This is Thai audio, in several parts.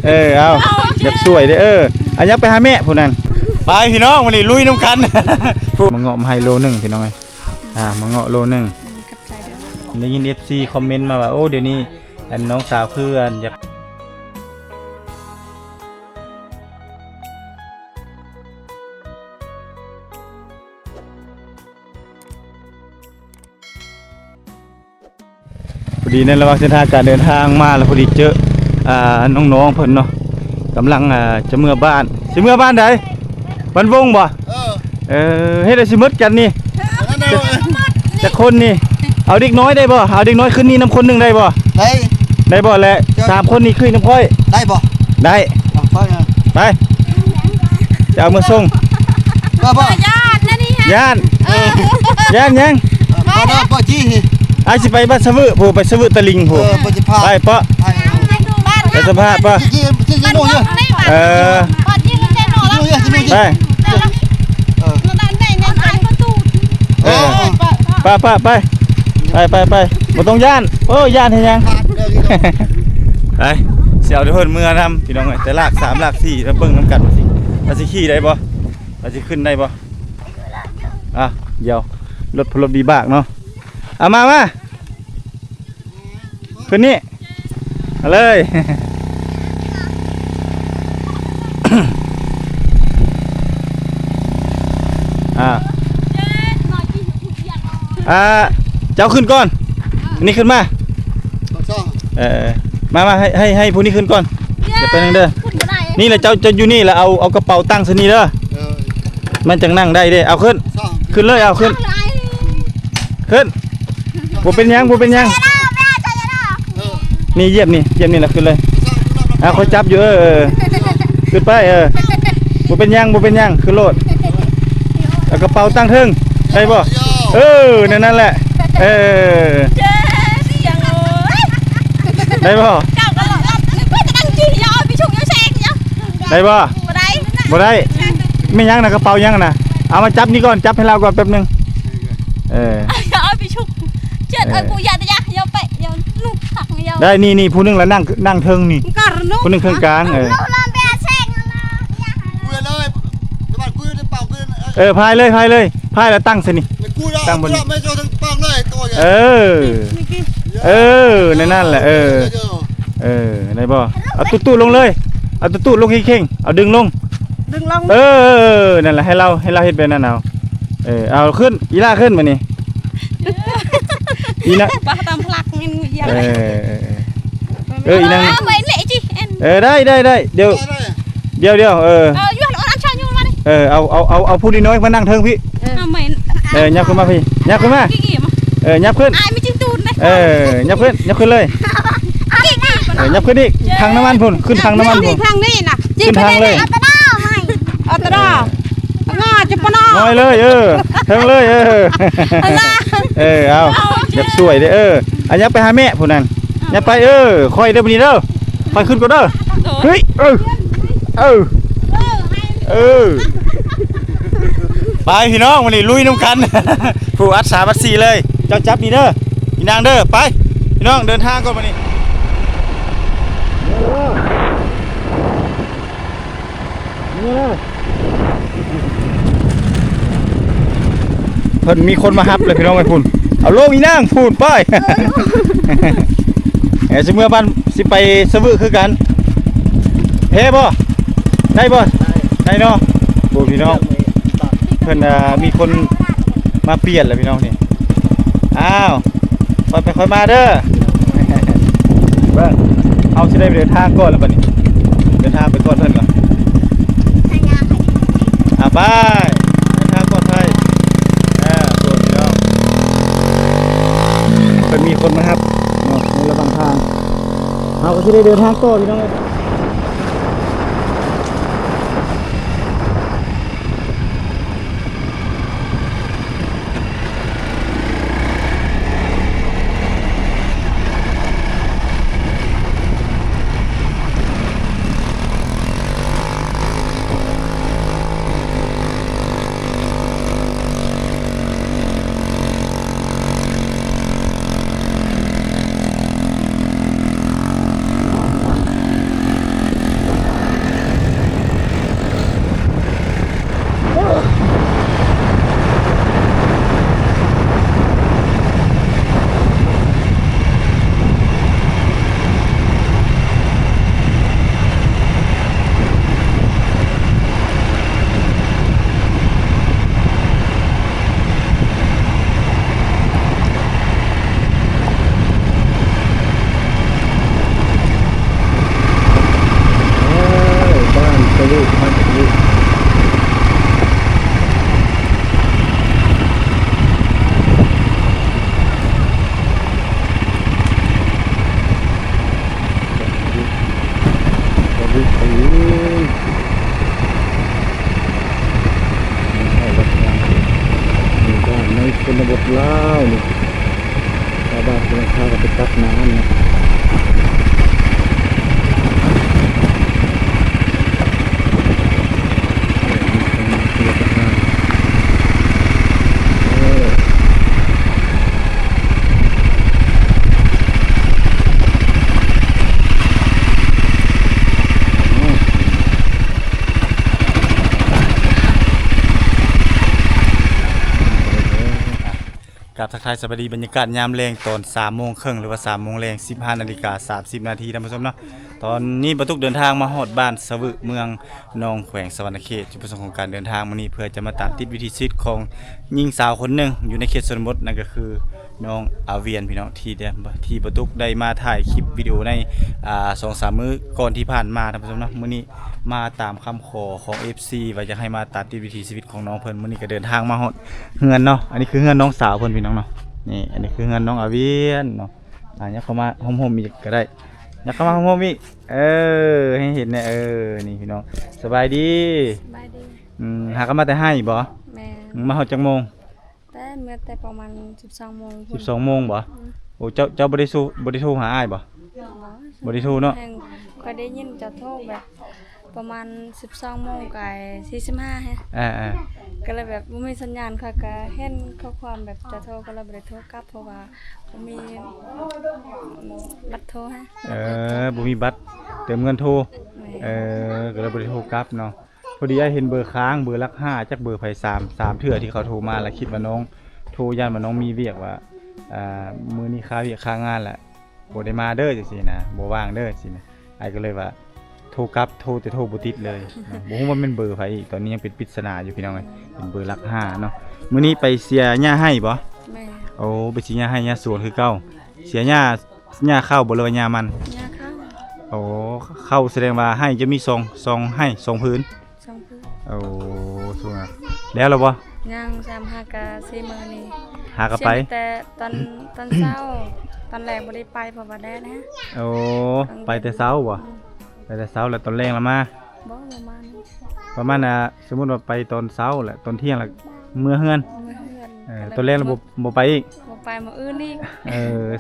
เอาแบบสวยเด้อันยักไปหาแม่ผู้นั้นไปพี่น้องวันนี้ลุยน้ำกันมาเงาะมาให้โลนึงพี่น้องไงมาเงาะโลนึงได้ยิน FC คอมเมนต์มาว่าโอ้เดี๋ยวนี้อันน้องสาวเพื่อนอยากพอดีในระหว่างเส้นทางการเดินทางมาแล้วพอดีเจอน้องๆเพิ่นเนาะกำลังจะเมื่อบ้านใดบ้านวงบ่เฮ็ดได้สิมดกันนี่จะคนนี่เอาเด็กน้อยได้บ่เอาเด็กน้อยขึ้นนี่น้ำคนนึงได้บ่ได้บ่แหละ3คนนี่ขึ้นน้ำค่อยได้บ่ได้ไปจะเอามาส่งญาตินะนี่ฮะญาติยังบ่จี้ไอ้สิไปบ้านสะวืผู้ไปสะวืตะลิงผู้ไปเปาะไปสภาพป่ะไปบ่ต้องย่านย่านเฮ็ดยังไปเสี่ยวเดี๋ยวเพิ่นเมื่อทำพี่น้องเอ้ยแต่ลาก3ลาก4แล้วเบิ่งน้ำกันว่าสิขี่ได้บ่ว่าสิขึ้นได้บ่เดี๋ยวรถพลบดีบากเนาะเอามาขึ้นนี่มาเลยเจ้าขึ้นก่อนอันนี้ขึ้นมามาให้ผู้นี้ขึ้นก่อนเดี๋ยวไปนั่งเด้อนี่แหละเจ้าจะอยู่นี่แล้วเอากระเป๋าตั้งซะนี่เด้อมันจังนั่งได้เด้เอาขึ้นเลยเอาขึ้นบ่เป็นยังนี่เยียบนี่แหละขึ้นเลยคอยจับอยู่ขึ้นไปบ่เป็นยังขึ้นโลดเอากระเป๋าตั้งเทิงได้บ่นั่นแหละได้บ่ได้บ่ได้ไม่ยังนะกระเป๋ายังนะเอามาจับนี่ก่อนจับให้เราก่อนแป๊บนึงเอาไปชุบเจ็ดกูอยากจะไปลูกตักได้นี่ผู้นึงแล้วนั่งเทิงนี่ผู้นึงเทิงกลางพายเลยพายแล้วตั้งสินี่ตั้งบนนั่นแหละได้บ่เอาตู้ลงเลยเอาตู้ลงเข่งเอาดึงลงนั่นแหละให้เราเฮ็ดแบบนั้นเอาขึ้นอีล่าขึ้นมานี่อีนะป้าตามพลักเงินเยอะอีนั่งได้เดี๋ยวยูหลอนอันชายูมาดิเอาผู้น้อยมานั่งเทิงพี่ยับขึ้นมาพี่ยับขึ้นมายับขึ้นไม่จริงตูนเลยยับขึ้นเลยยับขึ้นอีกทางน้ำมันพุ่นขึ้นทางน้ำมันพุ่นทางนี้นะขึ้นทางเลยอัตราจะปนน้อยเลยเทิงเลยเอาแบบสวยเด้อันยับไปหาแม่ผู้นั้นยับไปคอยเด้อบัดนี้เด้อคอยขึ้นก่อนเด้อเฮ้ยไปพี่น้องวันนี้ลุยน้ำกันผู้อัด3 อัด 4เลยเจ้าจับนี่เด้อพี่นางเด้อไปพี่น้องเดินทางก่อนวันนี้เพิ่นมีคนมาฮับเลยพี่น้องไอ้พุ่นเอาโลกอีนางพุ่นไปสิเมื่อบ้านสิไปสะวืคือกันเฮ้บ่ได้บ่ได้เนาะโอ้พี่น้องเพิ่นมีคนมาเปลี่ยนแล้วพี่น้องนี่อ้าวค่อยมาเด้อเบิ่งเอาสิได้ไปเดินทางก่อนแล้วบัดนี้เดินทางไปก่อนเพิ่นก่อนไปเดินทางปลอดภัยส่วนพี่น้องเพิ่นมีคนมาครับในระหว่างทางเราก็สิได้เดินทางต่อพี่น้อง ลูกมาจากลูกเป็นระบบเล่านี่ชาวบ้านกำลังพากันไปตักน้ำนะกับทักทายสวัสดีบรรยากาศยามแรงตอน3 โมงครึ่งหรือว่า3 โมงแรง15:30 นาทีท่านผู้ชมเนาะตอนนี้บรรทุกเดินทางมาฮอดบ้านสวึเมืองหนองแขวงสวรรณเขตจุดประสงค์ของการเดินทางมานี้เพื่อจะมาตามติดวิถีชีวิตของหญิงสาวคนหนึ่งอยู่ในเขตชนบทนั่นก็คือน้องอาเวียนพี่น้องที่บรรทุกได้มาถ่ายคลิปวิดีโอใน2-3 มื้อก่อนที่ผ่านมาท่านผู้ชมเนาะมื้อนี้มาตามคำขอของ FC ว่าจะให้มาตามติดวิถีชีวิตของน้องเพิ่นมื้อนี้ก็เดินทางมาฮอดเฮือนเนาะอันนี้คือเฮือนน้องสาวเพิ่นพี่น้องเนาะนี่อันนี้คือเงินน้องอาเวียนเนาะอยากเข้ามาห่มๆอีกก็ได้อยากเข้ามาห่มๆอีกให้เห็นเนี่ยนี่พี่น้องสบายดี สบายดี หากันมาแต่ให้บ่ แม่ มาฮอดจักโมง แต่เมื่อแต่ประมาณ12 โมง 12 โมงบ่โอ้เจ้าบ่ได้โทรหาอ้ายบ่บ่ได้โทรเนาะ แห่งก็ได้ยินจะโทรแบบประมาณ12 โมงกับ45ฮะ ก็เลยแบบบ่มีสัญญาณค่ะก็เห็นข้อความแบบจะโทรก็เลยบ่ได้โทรกลับเพราะว่าบ่มีบัตรโทรฮะ บ่มีบัตรเติมเงินโทรก็เลยบ่ได้โทรกลับเนาะพอดีอ้ายเห็นเบอร์ค้างเบอร์หลัก5จักเบอร์ไผ3เทื่อที่เขาโทรมาแล้วคิดว่าน้องโทรย่านว่าน้องมีเวียกว่ามื้อนี้ค่าเวียกค่างานแหละบ่ได้มาเด้อจังซี่นะบ่ว่างเด้อจังซี่นะอ้ายก็เลยว่าโทรกลับโทรแต่โทรบ่ติดเลยบ่ฮู้ว่าเป็นเบอร์ไผอีกตอนนี้ยังเป็นปริศนาอยู่พี่น้องเอ้ยเป็นเบอร์หลัก5เนาะมื้อนี้ไปเสียหญ้าให้บ่ แม่ โอ้ไปเสียหญ้าให้หญ้าสวนคือเก่าเสียหญ้าเข้าบ่เลยว่าหญ้ามัน ยาเข้า โอ้เข้าแสดงว่าให้จะมี2ให้2พื้น 2พื้น โอ้สูงอ่ะแล้วบ่ ย่าง35กะ4มื้อนี้ หากลับไป แต่ตอนเช้าตอนแรกบ่ได้ไปเพราะว่าแดดนะ โอ้ไปแต่เช้าบ่ไปแต่เช้าแล้วตอนแรงแล้วมา บ่ประมาณนั้น ประมาณสมมุติว่าไปตอนเช้าแหละตอนเที่ยงแล้วเมื่อเฮือน มื้อเฮือน ตอนแรงแล้วบ่ไปอีก บ่ไปมื้ออื่นอีก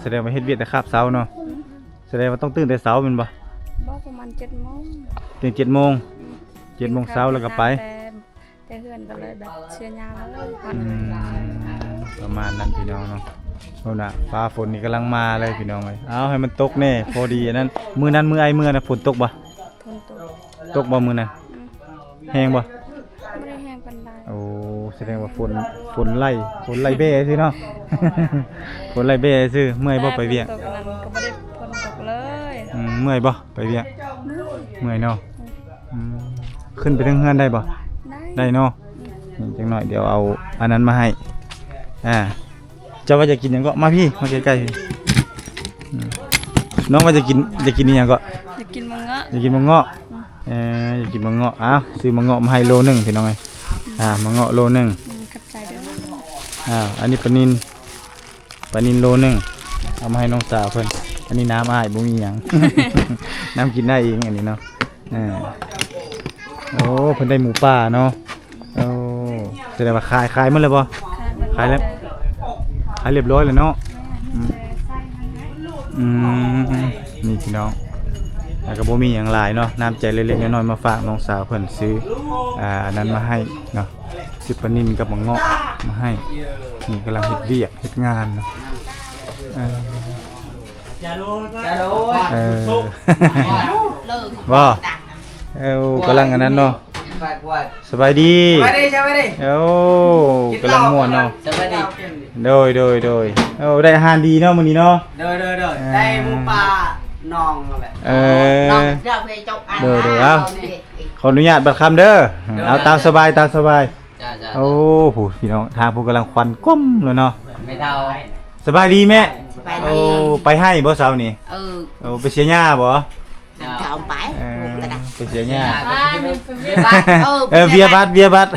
แสดงว่าเฮ็ดเวียกแต่คาบเช้าเนาะแสดงว่าต้องตื่นแต่เช้าแม่นบ่ บ่ประมาณ7 โมง ตื่น7 โมง7 โมงเช้าแล้วก็ไป แต่เฮือนก็เลยแบบเชื่อยาเลย ประมาณนั้นพี่น้องเนาะโน่นน่ะฟ้าฝนนี่กำลังมาเลยพี่น้องเอ้ยเอาให้มันตกแน่พอดีอันนั้นมื้อนั้นมื้อน่ะฝนตกบ่ ทนตก ตกบ่มื้อนั้นแห้งบ่ บ่ได้แห้งปานใด โอ้แสดงว่าฝนไล่เบ้ซื่อเนาะ ฝนไล่เบ้ซื่อเมื่อยบ่ไปเวียก ตกนั้นก็บ่ได้ฝนตกเลย เมื่อยบ่ไปเวียกเมื่อยเนาะขึ้นไปถึงเฮือนได้บ่ได้เนาะนี่จังหน่อยเดี๋ยวเอาอันนั้นมาให้เจ้าว่าจะกินหยังก็มาพี่มาใกล้ๆพี่น้องว่าจะกินอีหยังก็ อยากกินมังงะ อยากกินมะเงาะอยากกินมะเงาะอ้าวซื้อมะเงาะมาให้โลนึงพี่น้องเอ้ยมะเงาะโลนึง ขับใจเด้อ อันนี้ปลานินโลนึงเอามาให้น้องสาวเพิ่นอันนี้น้ำอ้ายบ่มีหยัง น้ำกินได้เองอันนี้เนาะโอ้เพิ่นได้หมูป่าเนาะโอ้แสดงว่าขายหมดเลยบ่ขายแล้วขายเรียบร้อยแล้วเนาะนี่พี่น้องแล้วก็บ่มีหยังหลายเนาะน้ำใจเล็กๆน้อยๆมาฝากน้องสาวเพิ่นซื้ออันนั้นมาให้เนาะซื้อปลานิลกับมะเงาะมาให้นี่กำลังเฮ็ดเวียกเฮ็ดงานเนาะบ่กำลังอันนั้นเนาะสบายดีกำลังม่วนเนาะโดยได้อาหารดีเนาะมื้อนี้เนาะได้หมูป่าน้องแหละเด้อขออนุญาตบัดคำเด้อเอาตามสบายโอ้โหพี่น้องทางผู้กำลังควันก้มแล้วเนาะ ไม่เท่า สบายดีแม่โอ้ไปให้บ่เช้านี่ไปเสียหญ้าบ่ เท่าไป ไปเสียหญ้า เบียร์บัตร เบียร์บัตร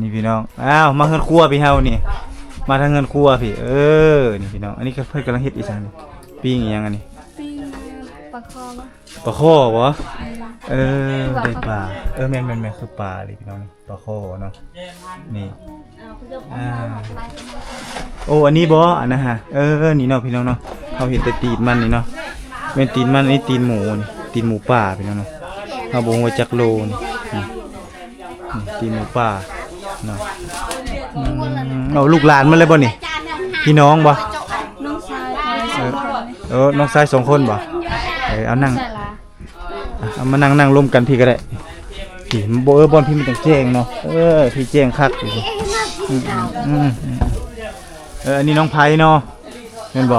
นี่พี่น้องอ้าวมาเฮือนครัวพี่เฮานี่มาทางเฮือนครัวพี่นี่พี่น้องอันนี้ก็เพิ่นกำลังเฮ็ดอีสังนี่ปิ้งอีหยังอันนี้ ปิ้งปลาคอมา ปลาโคบ่ได้ปลาแม่นคือปลาเลยพี่น้องนี่ปลาโคเนาะนี่โอ้อันนี้บ่อันนะฮะนี่เนาะพี่น้องเนาะเฮาเห็นแต่ตีนมันนี่เนาะแม่นตีนมันอันนี้ตีนหมูนี่ตีนหมูป่าพี่น้องเนาะเฮาบ่ฮู้ว่าจักโลนี่ตีนหมูป่าเนาะเอาลูกหลานมันเลยบ่นี่พี่น้องบ่ น้องชาย2คน น้องชาย2คนบ่เอานั่งเอามานั่งร่วมกันพี่ก็ได้พี่บ่บอลพี่มันต้องแจ้งเนาะพี่แจ้งคักอยู่อันนี้น้องไผเนาะแม่นบ่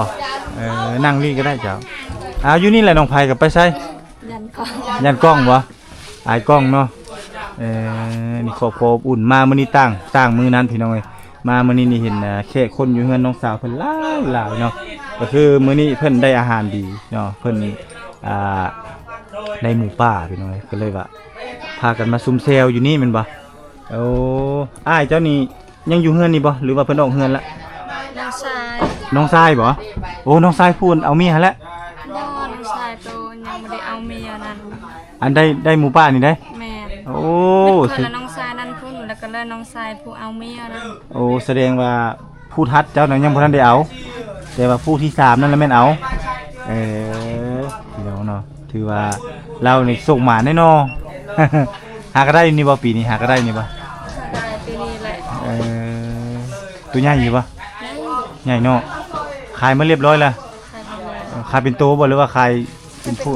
นั่งนี่ก็ได้เจ้าอยู่นี่แหละน้องไผกับไปไส ยันกล้องบ่อายกล้องเนาะนี่ครอบครัวอบอุ่นมามื้อนี้ต่างมื้อนั้นพี่น้องเอ้ยมามื้อนี้นี่เห็นแขกคนอยู่เฮือนน้องสาวเพิ่นหลายเนาะก็คือมื้อนี้เพิ่นได้อาหารดีเนาะเพิ่นได้หมูป่าพี่น้องเอ้ยก็เลยว่าพากันมาซุ่มแซวอยู่นี่แม่นบ่อ้ายเจ้านี่ยังอยู่เฮือนนี่บ่หรือว่าเพิ่นออกเฮือนละ น้องชาย บ่น้องชายพูนเอาเมียหั่นแหละ บ่น้องชายโตยังบ่ได้เอาเมียนั่น อันได้หมูป่านี่ได้ แม่ สิ แล้วน้องชายนั่นพุ่นแล้วก็เลยน้องชายผู้เอาเมียนั่น แสดงว่าผู้ทัดเจ้านั้นยังบ่ทันได้เอาแต่ว่าผู้ที่3นั่นแหละแม่นเอาพี่น้องเนาะถือว่าเรานี่ส่งหมาแน่นอน หาก็ได้นี่บ่ปีนี้หาก็ได้นี่บ่ ได้ปีนี้แหละ ตัวใหญ่อยู่บ่ใหญ่เนาะขายมาเรียบร้อยแล้วขายเป็นโตบ่หรือว่าขายเป็นผู้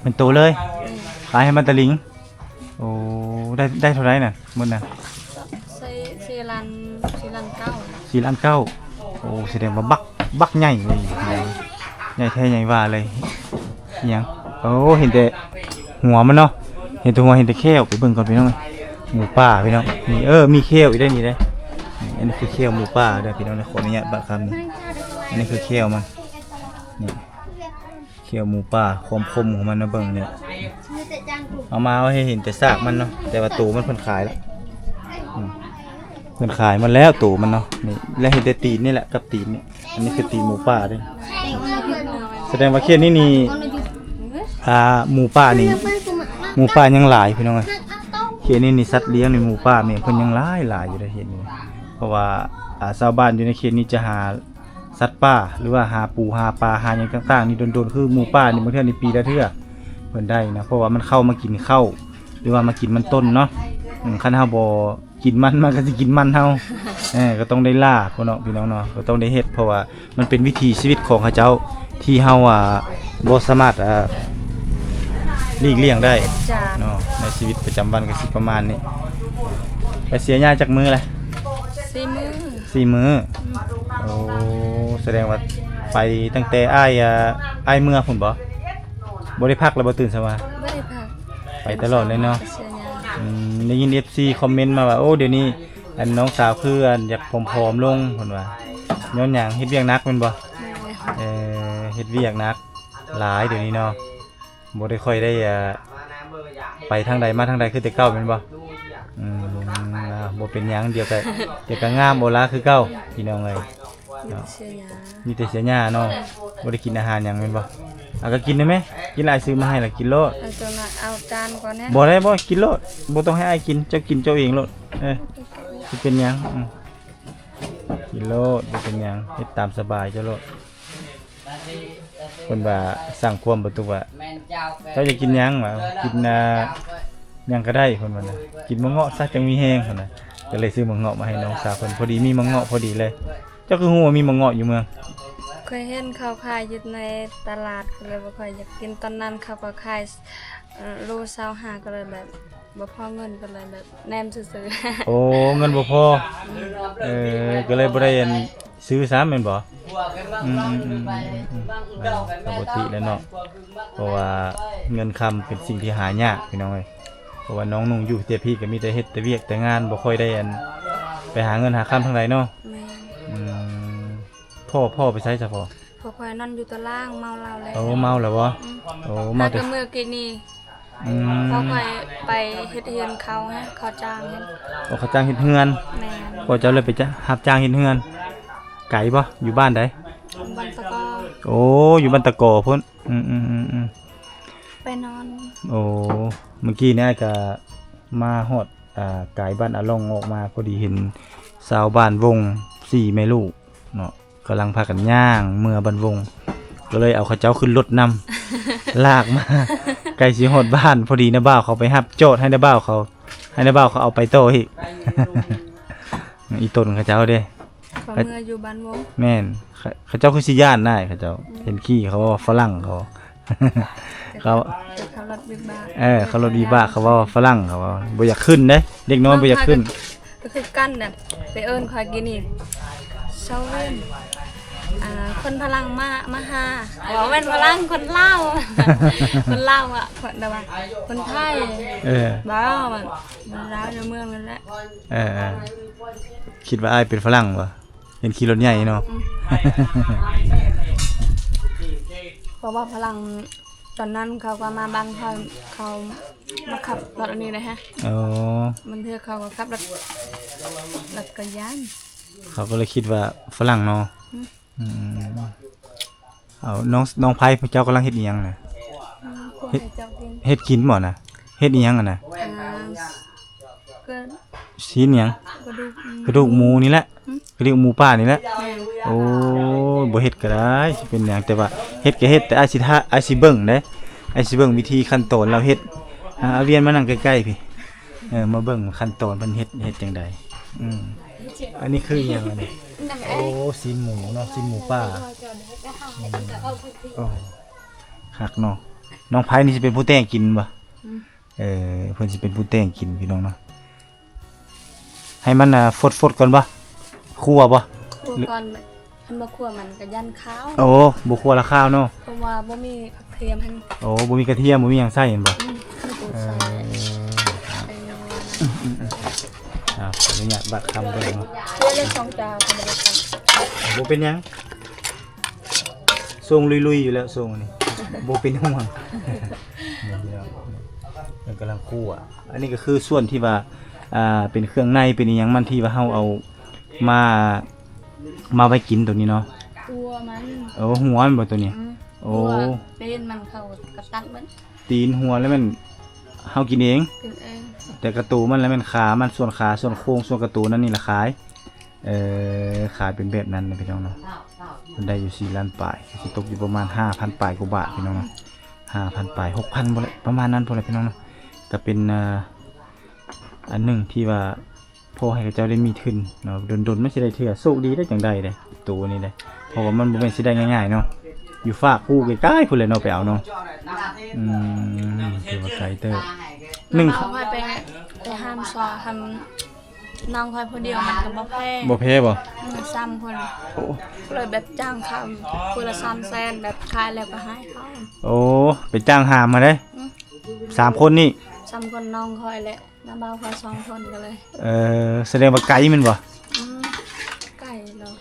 เป็นโตเลยขายให้มันตะลิงได้เท่าไหร่น่ะมื้อน่ะ4 ล้าน9 4 ล้าน 9แสดงว่าบักใหญ่เลยใหญ่แท้ใหญ่ว่าเลยอิหยังเห็นแต่หัวมันเนาะเห็นแต่หัวเห็นแต่แข้วไปเบิ่งก่อนพี่น้องหมูป่าพี่น้องนี่มีแข้วอีกได้นี่ได้อันนี้คือแข้วหมูป่าเด้อพี่น้องขออนุญาตบักคำนี่อันนี้คือแข้วมันนี่แข้วหมูป่าความคมของมันนะเบิ่งเนี่ยเอามาให้เห็นแต่ซากมันเนาะแต่ว่าตูมันเพิ่นขายแล้วเพิ่นขายมันแล้วตูมันเนาะนี่และเห็นแต่ตีนนี่แหละกับตีนนี่อันนี้คือตีนหมูป่าเด้อแสดงว่าเขตนี้นี่หมูป่านี่หมูป่ายังหลายพี่น้องเอ้ยเขตนี้นี่สัตว์เลี้ยงในหมูป่าเนี่ยเพิ่นยังหลายอยู่ในเขตนี้เพราะว่าชาวบ้านอยู่ในเขตนี้จะหาสัตว์ป่าหรือว่าหาปูหาปลาหาหยังต่างๆนี่โดนๆคือหมูป่านี่บางเทื่อในปีละเทื่อเพิ่นได้นะเพราะว่ามันเข้ามากินข้าวหรือว่ามากินมันต้นเนาะคันเฮาบ่กินมันก็สิกินมันเฮาก็ต้องได้ล่าพี่น้องเนาะก็ต้องได้เฮ็ดเพราะว่ามันเป็นวิถีชีวิตของเขาเจ้าที่เฮาบ่สามารถหลีกเลี่ยงได้เนาะในชีวิตประจำวันก็สิประมาณนี้ไปเสียหญ้าจากมือเลย4 มื้อแสดงว่าไปตั้งแต่อ้ายเมื่อพุ่นบ่ได้พักแล้วบ่ตื่นซะว่าบ่ได้พักไปตลอดเลยเนาะได้ยิน FC คอมเมนต์มาว่าเดี๋ยวนี้อันน้องสาวคืออันอยากผอมๆลงเพิ่นว่าย้อนหยังเฮ็ดเวียกหนักแม่นบ่เฮ็ดเวียกหนักหลายเดี๋ยวนี้เนาะบ่ได้ค่อยได้ไปทางใดมาทางใดคือแต่เก่าแม่นบ่บ่เป็นหยังเดี๋ยวก็งามโอลาคือเก่าพี่น้องเอ้ยมีแต่เสียหญ้าเนาะบ่ได้กินอาหารหยังแม่นบ่ก็กินได้มั้ยกินอ้ายซื้อมาให้ล่ะกินโลดเอาจานก่อนนะบ่ได้บ่กินโลดบ่ต้องให้อ้ายกินเจ้ากินเจ้าเองโลดสิเป็นหยังกินโลดบ่เป็นหยังเฮ็ดตามสบายเจ้าโลดเพิ่นว่าสร้างความบ่ตุว่าเจ้าจะกินหยังว่ากินหยังก็ได้เพิ่นว่านะกินมะเงาะซะจังมีแฮงเพิ่นน่ะก็เลยซื้อมะเงาะมาให้น้องสาวเพิ่นพอดีมีมะเงาะพอดีเลยเจ้าคือฮู้ว่ามีมะเงาะอยู่เมืองเคยเห็นเขาขายอยู่ในตลาดก็เลยบ่ค่อยอยากกินตอนนั้นเขาก็ขายโล25ก็เลยแบบบ่พอเงินก็เลยแบบแนมซื่อๆเงินบ่พอก็เลยบ่ได้ซื้อซ้ำแม่นบ่ปกติแล้วเนาะเพราะว่าเงินคำเป็นสิ่งที่หายากพี่น้องเอ้ยเพราะว่าน้องนุ่งอยู่แต่พี่ก็มีแต่เฮ็ดแต่เวียกแต่งานบ่ค่อยได้ไปหาเงินหาคำทางใดเนาะพ่อไปใช้ซะพ่อ พอคอยนอนอยู่ตารางเมาเหล้าแล้ว โอ้เมาแล้วบ่โอ้เมา มา แต่ ก็เมื่อกี้นี่ อืม พอคอยไปเฮ็ดเฮือนเขาฮะเขาจ้างเฮ็ด โอ้เขาจ้างเฮ็ดเฮือน แม่น พอเจ้าเลยไปจ้ะรับจ้างเฮ็ดเฮือนไกลบ่อยู่บ้านใด บันตะกอ โอ้อยู่บ้านตะกอพุ่นไปนอน โอ้เมื่อกี้เนี่ยก็มาฮอดไกลบ้านอาลองออกมาพอดีเห็นชาวบ้านวง4แม่ลูกเนาะกำลังพากันย่างเมื่อบ้านวงก็เลยเอาเขาเจ้าขึ้นรถนำ ลากมาไกลสิฮอดบ้านพอดีนะบ่าวเขาไปรับโจทย์ให้นะบ่าวเขาเอาไปโตอีก อีต้นเขาเจ้าเด้ พอเมื่ออยู่บ้านวง แม่นเขาเจ้าคือสิย่านได้เขาเจ้าเห็นขี้เขาว่าฝรั่งเขา เขา จะขับรถวิบาก เขารถดีบ้าเขาว่าฝรั่งเขาว่าบ่อยากขึ้นเด้เด็กน้อยบ่อยากขึ้น ก็คือกั้นน่ะไปเอิ้นคอยกินอีกเช้าเว้นคนพลังมาหาบอกเป็นพลังคนลาว คนลาวอ่ะคนแต่ว่าคนไทยบ้ามันร้าวในเมืองนั่นแหละ คิดว่าอ้ายเป็นฝรั่งบ่เห็นขี่รถใหญ่เนาะ เพราะว่าพลังตอนนั้นเขาก็มาบางเขามาขับรถอันนี้เลยฮะ อ๋อ มันเถอะเขาก็ขับรถกระยาน เขาก็เลยคิดว่าฝรั่งเนาะเอาน้องไผเจ้ากำลังเฮ็ดอีหยังน่ะ พวกเจ้ากิน เฮ็ดกินบ่น่ะเฮ็ดอีหยังอ่ะน่ะ ก็ ชิ้นหยัง กระดูกกระดูกหมูนี่แหละกระดูกหมูป่านี่แหละโอ้บ่เฮ็ดก็ได้สิเป็นหยังแต่ว่าเฮ็ดก็เฮ็ดแต่อาสิเบิ่งเด้อาสิเบิ่งวิธีขั้นตอนเราเฮ็ดเอาเวียนมานั่งใกล้ๆพี่มาเบิ่งขั้นตอนเพิ่นเฮ็ดจังไดอันนี้คือหยังอันนี้โอ้ซีนหมูเนาะซีนหมูป่าโอ้คักเนาะน้องไผนี่สิเป็นผู้แต่งกินบ่เพิ่นสิเป็นผู้แต่งกินพี่น้องเนาะให้มันฟดก่อนบ่คั่วบ่ คั่วก่อนมันบ่คั่วมันก็ยันข้าว โอ้บ่คั่วละข้าวเนาะ เพราะว่าบ่มีผักเทียมให้ โอ้บ่มีกระเทียมบ่มีหยังใส่เห็นบ่ คือปูใส่ไปนอน ขออนุญาตบัดคำเบิ่งเนาะ เลือก2จานก็บ่ได้กัน บ่เป็นหยังทรงลุยๆอยู่แล้วทรงนี่บ่เป็นห่วงมันกำลังคั่วอันนี้ก็คือส่วนที่ว่าเป็นเครื่องในเป็นอีหยังมันที่ว่าเฮาเอามาไว้กินตัวนี้เนาะ ตัวมัน โอ้หัวมันบ่ตัวนี้โอ้ เป็นมันเข้ากับตัดมัน ตีนหัวแล้วมันเฮากินเอง กินเอง แต่กระตูมันแล้วมันขามันส่วนขาส่วนโครงส่วนกระตูนั่นนี่ละขายขายเป็นแบบนั้นนะพี่น้องเนาะมันได้อยู่4ล้านปลายสิตกอยู่ประมาณ 5,000 ปลายกว่าบาทพี่น้องเนาะ 5,000 ปลาย 6,000บ่เลยประมาณนั้นพุ่นแหละพี่น้องเนาะก็เป็นอันหนึงที่ว่าพอให้เจ้าได้มีทุนเนาะดนๆมันสิได้เทื่อโชคดีได้จังได๋เด้ตัวนี้เด้เพราะว่ามันบ่แม่นสิได้ง่ายๆเนาะอยู่ฝากผู้ใกล้ๆพุ่นแหละเนาะไปเอาเนาะถือว่าไกลเด้อ น้องคอยไปห้ามซอทำน้องคอยคนเดียวมันก็บ่แพ้ บ่แพ้บ่ มันซ้ำคนก็เลยแบบจ้างเขาคนละ300,000แบบขายแล้วก็ให้เขา โอ้ไปจ้างหามมาเด้3คนนี่ ซ้ำคนน้องคอยแหละน้าบ่าวคอย2คนก็เลย แสดงว่าไกลแม่นบ่ ไก่เนาะ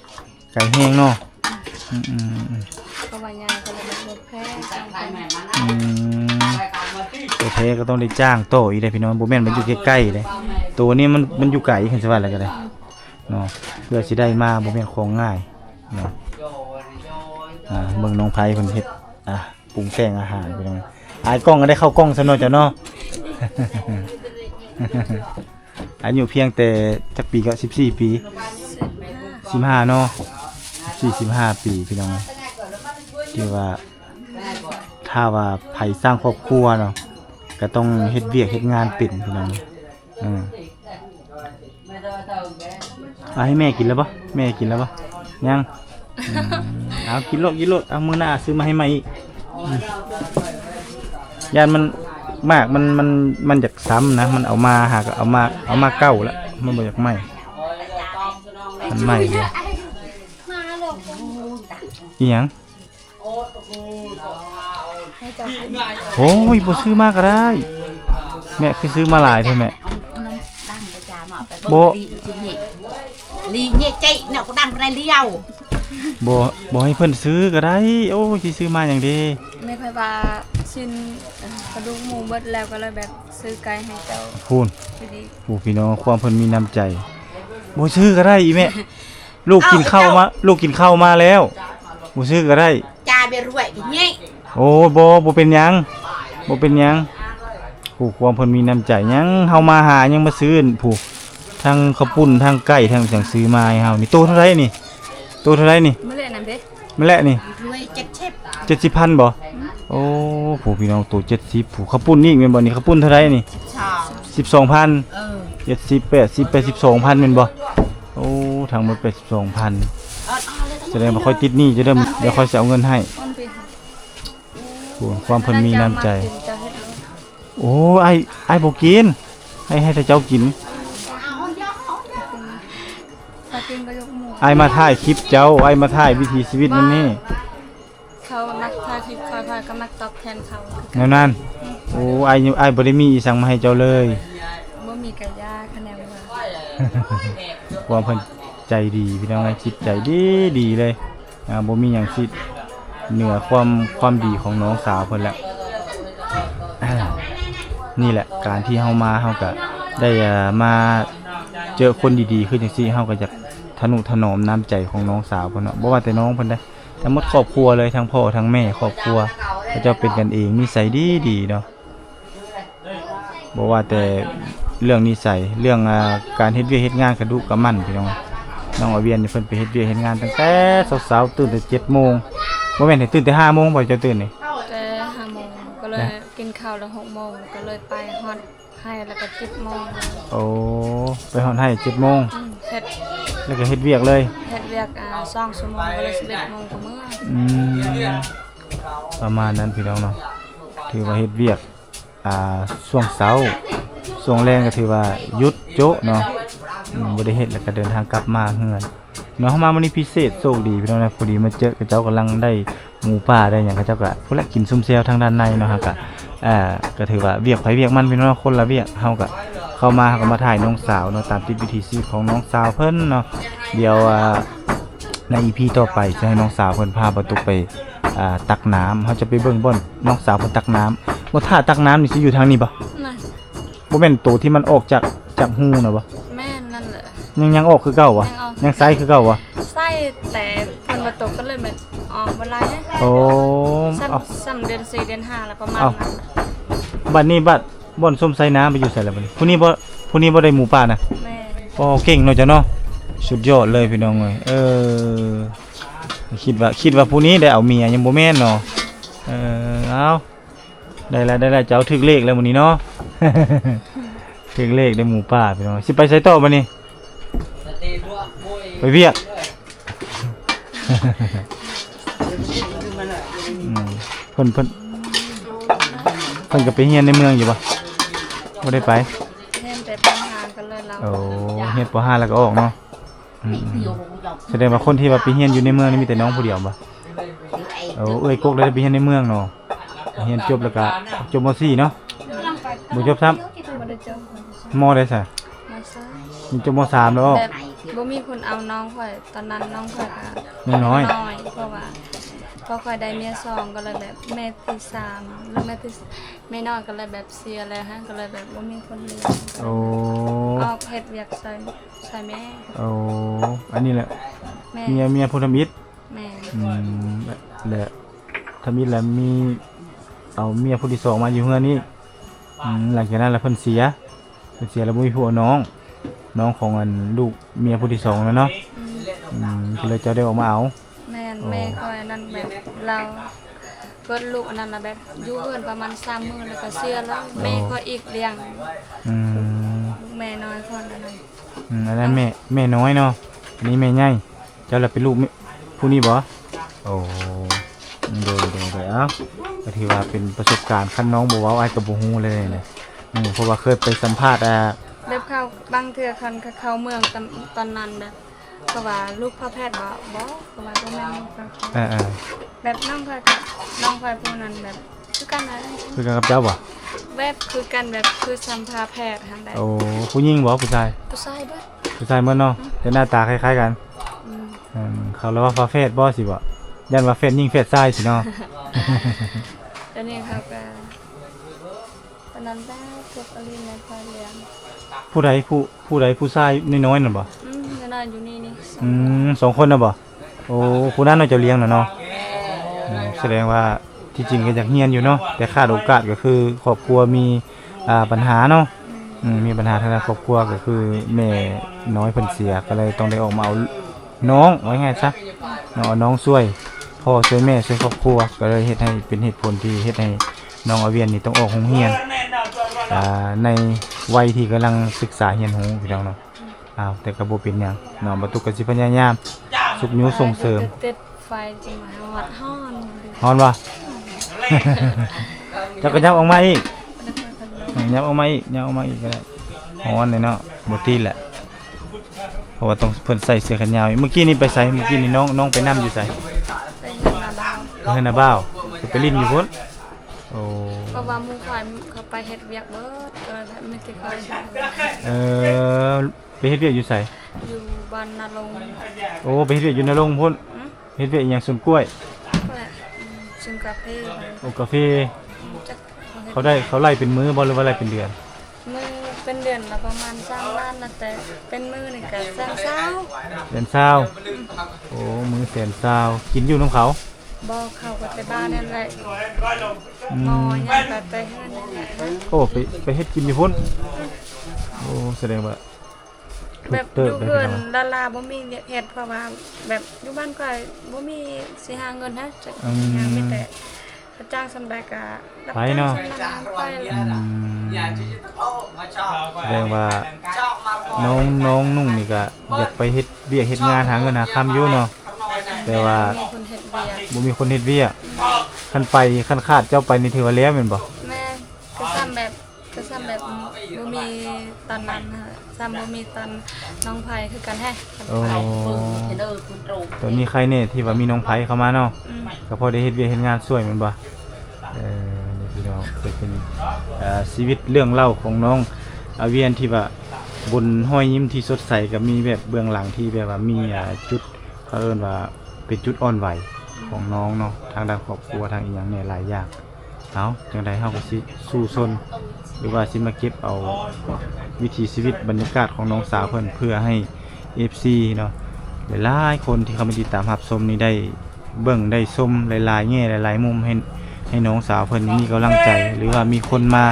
ไกลแฮงเนาะก็ว่ายางก็เลยแบบบ่แพ้จ้างคน ตัวแท้ก็ต้องได้จ้างโตอีกได้พี่น้องบ่แม่นมันอยู่ใกล้ๆเด้ตัวนี้มันอยู่ไกลเห็นสิว่าอะไรก็ได้เนาะเพื่อสิได้มาบ่แม่นของง่ายเนาะเบิ่งน้องไผเพิ่นเฮ็ดปรุงแต่งอาหารพี่น้องอายกล้องก็ได้เข้ากล้องซะเนาะจ้ะเนาะ อายุเพียงแต่จักปีก็14 ปี15เนาะ45 ปีพี่น้องที่ว่าถ้าว่าไผสร้างครอบครัวเนาะก็ต้องเฮ็ดเวียกเฮ็ดงานเป็นพี่น้องให้แม่กินแล้วบ่แม่กินแล้วบ่ยังเอากินโลดเอามื้อหน้าซื้อมาให้ใหม่อีกยานมันมากมันอยากซ้ำนะมันเอามาหากเอามาเก้าแล้วมันบ่อยากไหม้มันไหม้เลยอีหยังโอ้ยบ่ซื้อมาก็ได้แม่คือซื้อมาหลายเท่าแม่โบ ลีเนี่ยใจเนี่ยก็ดังไรเลี้ยว บ่ให้เพิ่นซื้อก็ได้โอ้สิซื้อมาหยังเด้ ไม่ค่อยว่าชิ้นกระดูกหมูเบิดแล้วก็เลยแบบซื้อไก่ให้เจ้า พูน พอดี ผู้พี่น้องความเพิ่นมีน้ำใจบ่ซื้อก็ได้อีแม่ลูกกินข้าวมาแล้วบ่ซื้อก็ได้ จ่าไปรวยกันเนี่ย โอ้บ่เป็นหยังบ่เป็นหยังผู้ความเพิ่นมีน้ำใจหยังเฮามาหายังมาซื้อผู้ทั้งข้าวปุ้นทั้งไก่ทั้งจังซื้อมาให้เฮานี่โตเท่าไหร่นี่โตเท่าไหร่นี่ มื้อแลนั้นเด้ มันแหละนี่ รวยเจ็ดเชฟ 70,000บ่โอ้ผู้พี่น้องโต70ผู้ข้าวปุ้นนี่แม่นบ่นี่ข้าวปุ้นเท่าไหร่นี่ สอง 12,000 70 80 82,000แม่นบ่โอ้ทั้งหมด82,000แสดงว่าค่อยติดหนี้จะเดี๋ยวค่อยสิเอาเงินให้ อ้อนไปหา ผู้ความเพิ่นมีน้ำใจ เจ้าเฮ็ดเลย โอ้ไอ้บ่กินให้แต่เจ้ากิน ถ้ากินก็ยกหมู ไอ้มาถ่ายคลิปเจ้าไอ้มาถ่ายวิถีชีวิตมันนี่ เขามักทาคลิปคอยๆก็มักตอบแทนเขา แนวนั้นโอ้ไอ้บ่ได้มีอีสังมาให้เจ้าเลย บ่มีกะยาคะแนนว่า ความเพิ่นใจดีพี่น้องไอ้คิดใจดีเลยบ่มีหยังสิเหนือความดีของน้องสาวเพิ่นแหละ นี่แหละการที่เฮามาเฮาก็ได้มาเจอคนดีๆคือจังซี่เฮาก็จะทนุถนอมน้ำใจของน้องสาวเพิ่นเนาะบ่ว่าแต่น้องเพิ่นได้ทั้งหมดครอบครัวเลยทั้งพ่อทั้งแม่ครอบครัวเขาเจ้าเป็นกันเองนิสัยดีเนาะบ่ว่าแต่เรื่องนิสัยเรื่องการเฮ็ดเวียกเฮ็ดงานกระดุกกระมั่นพี่น้องน้องอาเวียนนี่เพิ่นไปเฮ็ดเวียกเฮ็ดงานตั้งแต่เช้าๆตื่นแต่ 7:00 นบ่แม่นให้ตื่นแต่ 5:00 นบ่เจ้าตื่นนี่ แต่5 โมงก็เลยกินข้าวแล้ว6 โมงก็เลยไปฮอดให้แล้วก็7 โมง โอ้ไปฮอดให้ 7:00 น เฮ็ด แล้วก็เฮ็ดเวียกเลย เฮ็ดเวียก2 ชั่วโมงก็เลย11 โมงก็มื้อ ประมาณนั้นพี่น้องเนาะถือว่าเฮ็ดเวียกช่วงเช้าช่วงแรงก็ถือว่าหยุดโจะเนาะบ่ได้เฮ็ดแล้วก็เดินทางกลับมาเฮือนเนาะเฮามามื้อนี้พิเศษโชคดีพี่น้องนะพอดีมาเจอกับเจ้ากำลังได้หมูป่าได้หยังกับเจ้าก็พุ่นละกินซุ่มแซวทางด้านในเนาะฮะก็ถือว่าเวียกไผเวียกมันพี่น้องคนละเวียกเฮาก็เข้ามาเฮาก็มาถ่ายน้องสาวเนาะตามติดวิถีชีวิตของน้องสาวเพิ่นเนาะเดี๋ยวใน EP ต่อไปจะให้น้องสาวเพิ่นพาประตูไปตักน้ำเขาจะไปเบิ่งบ่อนน้องสาวเพิ่นตักน้ำบ่ท่าตักน้ำนี่สิอยู่ทางนี้บ่ นั่น บ่แม่นตัวที่มันออกจากหูน่ะบ่ แม่นนั่นแหละ ยังออกคือเก่าบ่ ยังออก ยังไซคือเก่าบ่ ไส้แต่เพิ่นบ่ตกก็เลยแบบออกบ่หลายนะ โอ้ เอา ซ้ำเดือน4เดือน5แล้วประมาณ เอา นั้น บัดนี้บ่อนส้มไซน้ำไปอยู่ไสแล้วบัดนี้ผู้นี้บ่ได้หมูป่านะ แม่ โอ้เก่งเนาะจ้ะเนาะสุดยอดเลยพี่น้องเอ้ยคิดว่าผู้นี้ได้เอาเมียยังบ่แม่นเนาะเอาได้แล้วจะเอาถึกเลขแล้วมื้อนี้เนาะ ถึกเลขได้หมูป่าพี่น้องสิไปไสต่อบัดนี้ไปเวียก เพิ่นก็ไปเฮียนในเมืองอยู่บ่บ่ได้ไป เห็นแต่ปัญหากันเลยเรา โอ้เฮียนป .5 แล้วก็ออกเนาะแสดงว่าคนที่ว่าไปเฮียนอยู่ในเมืองนี่มีแต่น้องผู้เดียวบ่โอ้เอ้ยกกได้ไปเฮียนในเมืองเนาะเฮียนจบแล้วก็จบม .4 เนาะบ่จบซ้ำ บ่ได้เจอ มได้ซะ มาซะ มีจบม .3 แล้ว แบบบ่มีคนเอาน้องข่อยตอนนั้นน้องข่อยก็ ยังน้อย เพราะว่าพอข่อยได้เมีย2ก็เลยแบบแม่ที่3แล้วแม่น้อยก็เลยแบบเสียแล้วฮะก็เลยแบบบ่มีคนเลี้ยง โอ้ ออกเฮ็ดเวียกใส่แม่ โอ้อันนี้แหละ แม่ เมียพุทธมิตร แม่ และทมิตรแล้วมีเอาเมียผู้ที่สองมาอยู่เฮือนนี้หลังจากนั้นแล้วเพิ่นเสียแล้วบ่มีผัวน้องของอันลูกเมียผู้ที่สองแล้วเนาะก็เลยจะได้ออกมาเอา แม่นแม่ข่อยนั่นแบบเราเกิดลูกอันนั้นน่ะแบบอยู่เฮือนประมาณ3 มื้อแล้วก็เสียแล้วแม่ข่อยอีกเลี้ยง อืม ลูกแม่น้อยคนนั้น อันนั้นแม่น้อยเนาะอันนี้แม่ใหญ่เจ้าล่ะเป็นลูกผู้นี้บ่โอ้โดยเอ้าก็ถือว่าเป็นประสบการณ์คันน้องบ่เว้าอ้ายก็บ่ฮู้เลยเนี่ยเพราะว่าเคยไปสัมภาษณ์แบบเข้าบางเทื่อคันเข้าเมืองตอนนั้นแบบก็ว่าลูกพ่อแพทย์บ่ก็ว่าบ่แม่นลูกพ่อแพทย์แบบน้องพ่อยผู้นั้นแบบคือกันนะ คือกันกับเจ้าบ่ แบบคือกันแบบคือสัมภาแพทย์หั่นได้ โอ้ผู้หญิงบ่ผู้ชาย ผู้ชายเบิด ผู้ชายเหมือนเนาะแต่หน้าตาคล้ายๆกัน เขาเรียกว่าฟ้าเฟสบ่สิบ่ยันว่าเฟสยิงเฟสซ้ายสิเนาะ เดี๋ยวนี้เขาก็ปานนั้นได้พวกอลินในพาเลี้ยง ผู้ใดผู้ชายน้อยๆน่ะบ่ นอนอยู่นี่นี่ สองคนน่ะบ่โอ้ผู้นั้นน่าจะเลี้ยงน่ะเนาะแสดงว่าที่จริงก็อยากเรียนอยู่เนาะแต่ขาดโอกาสก็คือครอบครัวมีปัญหาเนาะมีปัญหาทางด้านครอบครัวก็คือแม่น้อยเพิ่นเสียก็เลยต้องได้ออกมาเอาน้องไว้ไงซะเอาน้องช่วยพ่อช่วยแม่ช่วยครอบครัวก็เลยเฮ็ดให้เป็นเหตุผลที่เฮ็ดให้น้องอาเวียนนี่ต้องออกโรงเรียนในวัยที่กำลังศึกษาเรียนรู้พี่น้องเนาะแต่ก็บ่เป็นหยังเนาะบ่ตุกก็สิพยายามสุขยุส่งเสริม ติดไฟจิมาฮอดฮ้อน ฮ้อนบ่ เจ้าก็ยับออกมาอีกยับออกมาอีกก็ได้ฮ้อนเลยเนาะบ่ตีแหละเพราะว่าต้องเพิ่นใส่เสื้อแขนยาวเมื่อกี้นี่ไปใส่เมื่อกี้นี่น้องไปนํอยู่ไส ไปเฮ็ดนาดาว ไปเฮ็ดนาบ้าวไปลิ้นอยู่พุ่นโอ้ เพราะว่าหมู่ฝ่ายเขาไปเฮ็ดเวียกเบิดก็เลยไม่ติดคอย ไปเฮ็ดเวียกอยู่ไส อยู่บ้านนาลง โอ้ไปเฮ็ดเวียกอยู่นรงค์พุ่นเฮ็ดเวียกอีหยังสวนกล้วย ก็ซึ่งกาแฟ โอ้กาแฟ จัก เขาไล่เป็นมื้อบ่หรือว่าไล่เป็นเดือน มือเป็นเดือนละประมาณ3ล้านนะแต่เป็นมือนี่ก็3เช้า เดือนเช้าโอ้มื้อแสนเช้ากินอยู่น้ำเขา บ่เข้าก็ไปบ้านนั่นแหละหมอย่างไปเฮือนนั่นแหละ โอ้ไปเฮ็ดกินอยู่พุ่นโอ้แสดงว่า แบบอยู่เพื่อนลาบ่มีเฮ็ดเพราะว่าแบบอยู่บ้านก็บ่มีสิหาเงินนะจักอย่างมีแต่เขาจ้างสำใดก็รับจ้างสำนั้นไปเลย แสดงว่าน้องนุ่งนี่ก็อยากไปเฮ็ดเวียกเฮ็ดงานหาเงินหาค่ำอยู่เนาะแต่ว่า มีคนเฮ็ดเวียก บ่มีคนเฮ็ดเวียกคันขาดเจ้าไปนี่ถือว่าแล้วแม่นบ่ แม่ก็ซ้ำแบบบ่มีตอนนั้นค่ะซ้ำบ่มีตอนน้องไผคือกันแฮะ โอ้ เด้อคุณตรง ตอนนี้ใครเนี่ยที่ว่ามีน้องไผเข้ามาเนาะก็พอได้เฮ็ดเวียกเฮ็ดงานช่วยแม่นบ่นี่พี่น้องก็เป็นชีวิตเรื่องเล่าของน้องอาเวียนที่ว่าบนห้อยยิ้มที่สดใสก็มีแบบเบื้องหลังที่แบบว่ามีจุดเขาเอิ้นว่าเป็นจุดอ่อนไหวของน้องเนาะทางด้านครอบครัวทางอีหยังเนี่ยหลายอย่างเอาจังไดเฮาก็สิสู้ซนหรือว่าสิมาเก็บเอาวิถีชีวิตบรรยากาศของน้องสาวเพิ่นเพื่อให้ FC เนาะหลายๆคนที่เขามาติดตามรับชมนี่ได้เบิ่งได้ชมหลายๆแง่หลายๆมุมให้น้องสาวเพิ่นมีกำลังใจ หรือว่ามีคนมา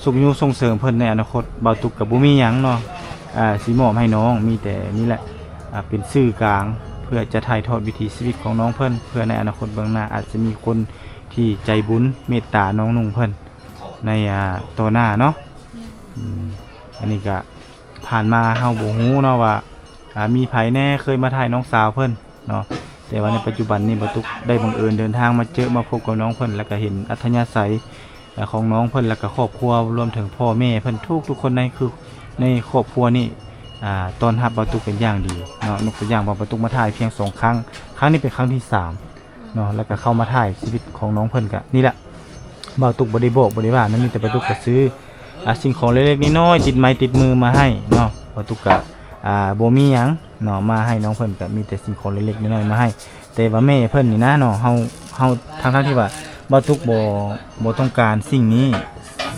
สุขยุส่งเสริมเพิ่นในอนาคตบ่าวตุกก็บ่มีหยังเนาะสิมอบให้น้องมีแต่นี่แหละเป็นสื่อกลางเพื่อจะถ่ายทอดวิถีชีวิตของน้องเพิ่นเพื่อในอนาคตเบื้องหน้าอาจจะมีคนที่ใจบุญเมตตาน้องนุ่งเพิ่นในต่อหน้าเนาะอันนี้ก็ผ่านมาเฮาบ่ฮู้เนาะว่ามีไผแน่เคยมาถ่ายน้องสาวเพิ่นเนาะแต่ว่าในปัจจุบันนี้บ่ตุกได้บังเอิญเดินทางมาเจอมาพบกับน้องเพิ่นแล้วก็เห็นอัธยาศัยของน้องเพิ่นแล้วก็ครอบครัวรวมถึงพ่อแม่เพิ่นทุกคนในครอบครัวนี่ต้อนรับบ่ตุกเป็นอย่างดีเนาะนกตัวอย่างบ่ตุกมาถ่ายเพียง2ครั้งนี้เป็นครั้งที่3เนาะแล้วก็เข้ามาถ่ายชีวิตของน้องเพิ่นก็นี่แหละบ่ตุกบ่ได้บอกบ่ได้ว่านั่นมีแต่บ่ตุกก็ซื้อสิ่งของเล็กๆน้อยๆติดไม้ติดมือมาให้เนาะบ่ตุกก็บ่มีหยังเนาะมาให้น้องเพิ่นก็มีแต่สิ่งของเล็กๆน้อยๆมาให้แต่ว่าแม่เพิ่นนี่นะเนาะเฮาทั้งที่ว่าบ่ตุกบ่ต้องการสิ่งนี้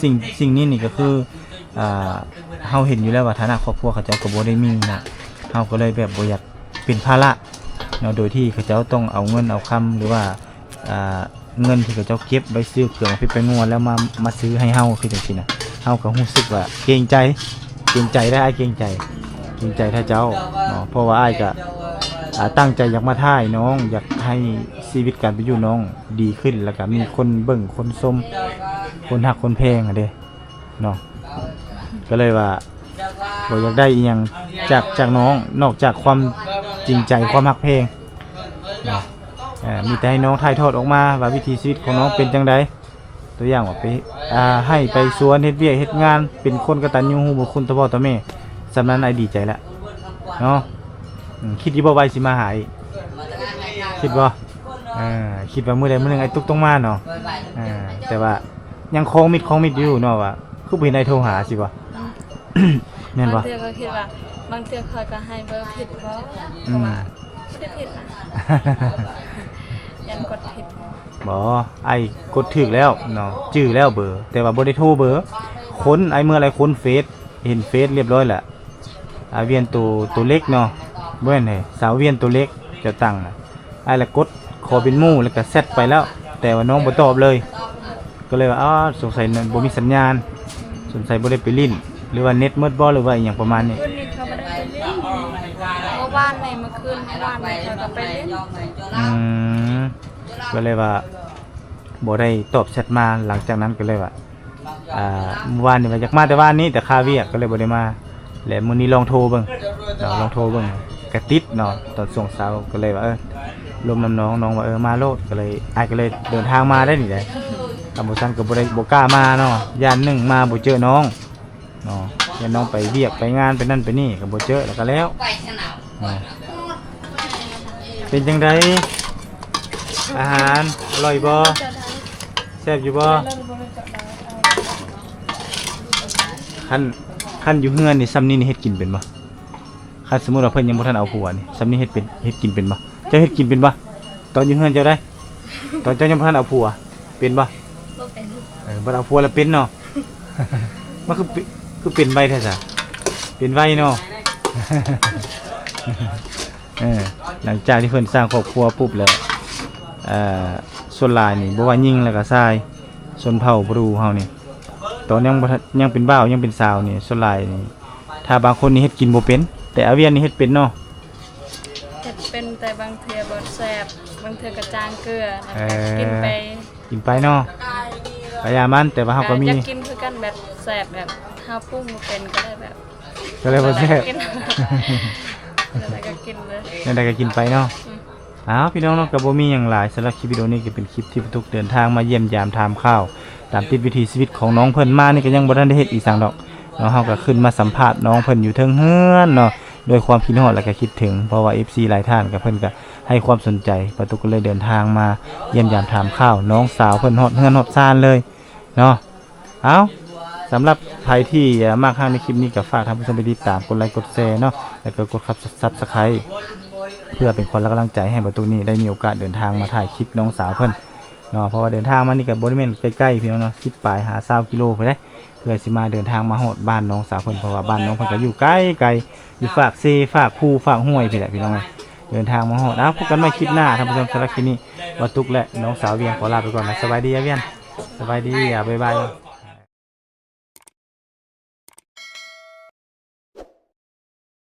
สิ่งนี้นี่ก็คือเฮาเห็นอยู่แล้วว่าฐานะครอบครัวเขาเจ้าก็บ่ได้มีนะเฮาก็เลยแบบบ่อยากเป็นภาระเนาะโดยที่เขาเจ้าต้องเอาเงินเอาคำหรือว่าเงินที่เขาเจ้าเก็บไว้ซื้อเครื่องไปงวดแล้วมาซื้อให้เฮาคือจังซี่นะเฮาก็รู้สึกว่าเกรงใจได้อ้ายเกรงใจถ้าเจ้าเนาะเพราะว่าอ้ายก็ตั้งใจอยากมาถ่ายน้องอยากให้ชีวิตการเป็นอยู่น้องดีขึ้นแล้วก็มีคนเบิ่งคนชมคนฮักคนแพงอ่ะเด้เนาะก็เลยว่าบ่อยากได้อีหยังจากน้องนอกจากความจริงใจความฮักเพลงเนาะมีแต่ให้น้องถ่ายทอดออกมาว่าวิถีชีวิตของน้องเป็นจังไดตัวอย่างว่าไปให้ไปสวนเฮ็ดเวียกเฮ็ดงานเป็นคนกตัญญูรู้บุญคุณต่อพ่อต่อแม่สำนั้นอ้ายดีใจแล้วเนาะคิดอยู่บ่ไว้สิมาหาอีกคิดบ่คิดว่ามื้อใดมื้อหนึงไอ้ตุ๊กต้องมาเนาะแต่ว่ายังคงมิดอยู่เนาะว่าคือบ่เห็นไอ้โทรหาสิบ่ แม่นบ่ บางเทื่อก็คิดว่าบางเทื่อเขาก็ให้เบอร์ผิดเพราะว่า ผิดนะยันกดผิด บ่ไอ้กดถึกแล้วเนาะจื้อแล้วเบอร์แต่ว่าบ่ได้โทรเบอร์ค้นไอ้เมื่อไรค้นเฟซเห็นเฟซเรียบร้อยแหละเวียนตัวเล็กเนาะบ่แม่นให้สาวเวียนตัวเล็กเจะตั้งน่ะไอ้ละกดขอเป็นหมู่แล้วก็เซตไปแล้ว แต่ว่าน้องบ่ตอบเลย ก็เลยว่าสงสัยบ่มีสัญญาณสงสัยบ่ได้ไปลิ้นหรือว่าเน็ตมืดบ่หรือว่าอีหยังประมาณนี้ คืนนี้เขาไม่ได้ไปเล่นเมื่อวานในเมื่อคืนเมื่อวานในเขาก็ไปเล่น ก็เลยว่าบ่ได้ตอบแชทมาหลังจากนั้นก็เลยว่าเมื่อวานนี่ว่าอยากมาแต่ว่านนี้แต่ค่าเวียกก็เลยบ่ได้มาแล้วมื้อนี้ลองโทรเบิ่งลองโทรเบิ่งกระติดเนาะตอนช่วงเช้าก็เลยว่าลมน้ำน้องว่ามาโลดก็เลยก็เลยเดินทางมาได้นี่แหละตามบ่ซันก็บ่ได้บ่กล้ามาเนาะย่านหนึ่งมาบ่เจอน้องเนาะย่านน้องไปเวียกไปงานไปนั่นไปนี่ก็บ่เจอแล้วก็แล้วเป็นจังไดอาหารอร่อยบ่แซ่บอยู่บ่คันอยู่เฮือนนี่ซ้ำนี่เฮ็ดกินเป็นบ่คันสมมุติว่าเพิ่นยังบ่ทันเอาผัวนี่ซ้ำนี่เฮ็ดกินเป็นบ่เจ้าเฮ็ดกินเป็นบ่ตอนอยู่เฮือนเจ้าได้ตอนเจ้ายังบ่ทันเอาผัวเป็นบ่ บ่เป็น บ่เอาผัวแล้วเป็นเนาะ มันคือเป็นไวแท้ซะเป็นไวเนาะ หลังจากที่เพิ่นสร้างครอบครัวปุ๊บแล้วส่วนหลายนี่บ่ว่ายิงแล้วก็ทรายชนเผ่าบรูเฮานี่ตอนยังเป็นบ่าวยังเป็นสาวนี่ส่วนหลายนี่ถ้าบางคนนี่เฮ็ดกินบ่เป็นแต่อาเวียนนี่เฮ็ดเป็นเนาะ เฮ็ดเป็นแต่บางเทื่อบ่แซ่บบางเทื่อกระจางเกลือนะคะกินไป เนาะพยายามมันแต่ว่าเฮาก็มี อยากกินคือกันแบบแซ่บแบบเฮาปรุงบ่เป็นก็ได้แบบ ก็เลยบ่แซ่บ อะไรก็กินเลย นั่นได้ก็กินไปเนาะพี่น้องเนาะก็บ่มีหยังหลายสำหรับคลิปวิดีโอนี้ก็เป็นคลิปที่ทุกเดินทางมาเยี่ยมยามถามข่าวตามติดวิถีชีวิตของน้องเพิ่นมานี่ก็ยังบ่ทันได้เฮ็ดอีสังดอกเนาะเฮาก็ขึ้นมาสัมภาษณ์น้องเพิ่นอยู่เทิงเฮือนเนาะโดยความคิดฮอดและก็คิดถึงเพราะว่า FC หลายท่านก็เพิ่นก็ให้ความสนใจประตูก็เลยเดินทางมาเยี่ยมยามถามข่าวน้องสาวเพิ่นฮอดเฮือนฮอดซ่านเลยเนาะสำหรับใครที่มากข้างในคลิปนี้ก็ฝากท่านผู้ชมไปติดตามกดไลค์กดแชร์เนาะแล้วก็กดSubscribe เพื่อเป็นคนและกำลังใจให้ประตูนี้ได้มีโอกาสเดินทางมาถ่ายคลิปน้องสาวเพิ่นเนาะเพราะว่าเดินทางมานี่ก็บ่ได้แม่นใกล้ๆพี่น้องเนาะ10ปลายหา20กิโลไปได้เพื่อสิมาเดินทางมาฮอดบ้านน้องสาวเพิ่นเพราะว่าบ้านน้องเพิ่นก็อยู่ไกลๆอยู่ฝากเซฝากภูฝากห้วยพี่แหละพี่น้องเดินทางมาฮอดพบกันใหม่คลิปหน้าท่านผู้ชมสำหรับคลิปนี้ว่าตุกและน้องสาวเวียงขอลาไปก่อนนะสบายดีเวียนสบายดีบ๊ายบาย